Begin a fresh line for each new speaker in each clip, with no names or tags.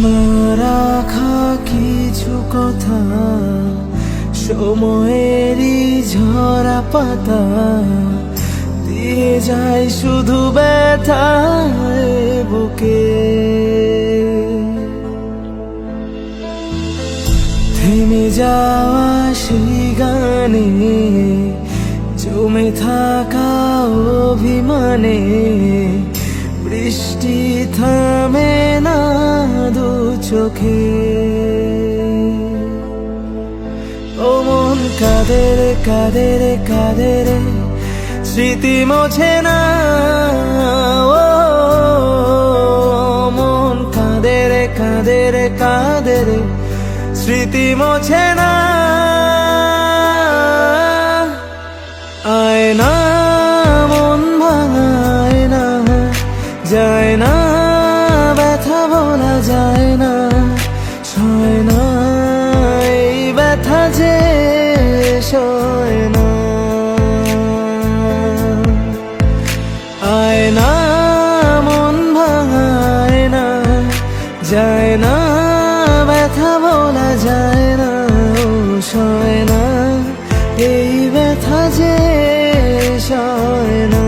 না রাখা কিছু কথা সময়েরই ঝরা পাতা দিয়ে যায় শুধু ব্যথায় বুকে। থেমে যাওয়া সেই গানে জমে থাকা অভিমানে বৃষ্টি থামে না দু চোখে। ও মন কাঁদে রে কাঁদে রে কাঁদে রে স্মৃতি মোছে না। ও মন কাঁদে রে কাঁদে রে কাঁদে রে স্মৃতি মোছে না। আয় না মন ভাঙায় না, যায় না ব্যথা বলা যায় না, সয় না এই ব্যথা যে সয় না। আয় না মন ভাঙায় না, যায় না ব্যথা বলা যায় না, ও সয় না এই ব্যথা যে সয় না।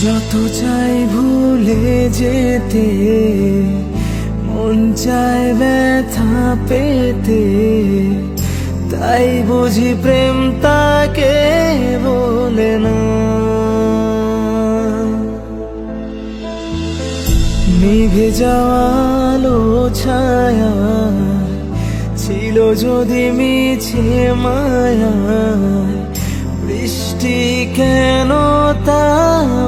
যত চাই ভুলে যেতে মন চায় ব্যথা পেতে, তাই বুঝি প্রেম তাকে বলে না। নিভে যাওয়া আলো ছায়া ছিল যদি মিছে মায়া, বৃষ্টি কেন তা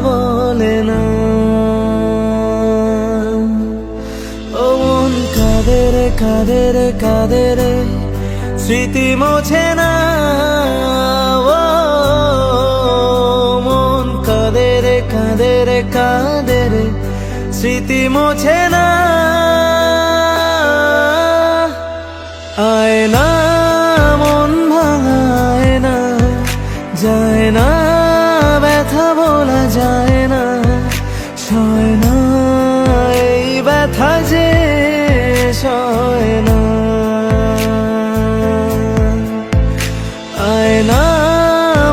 বলে না। ও মন কাঁদে রে কাঁদে রে কাঁদে রে স্মৃতি মোছে না। ও মন কাঁদে রে কাঁদে রে কাঁদে রে স্মৃতি মোছে না। আয় না মন ভাঙায় না, যায় না ব্যথা বলা যায় না, সয় না এই ব্যথা যে সয় না। আয় না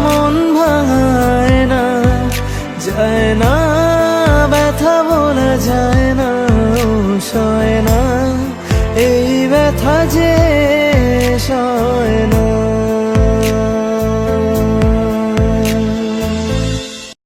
মন ভাঙায় না, যায় না ব্যথা বলা যায় না, ও সয় না এই ব্যথা যে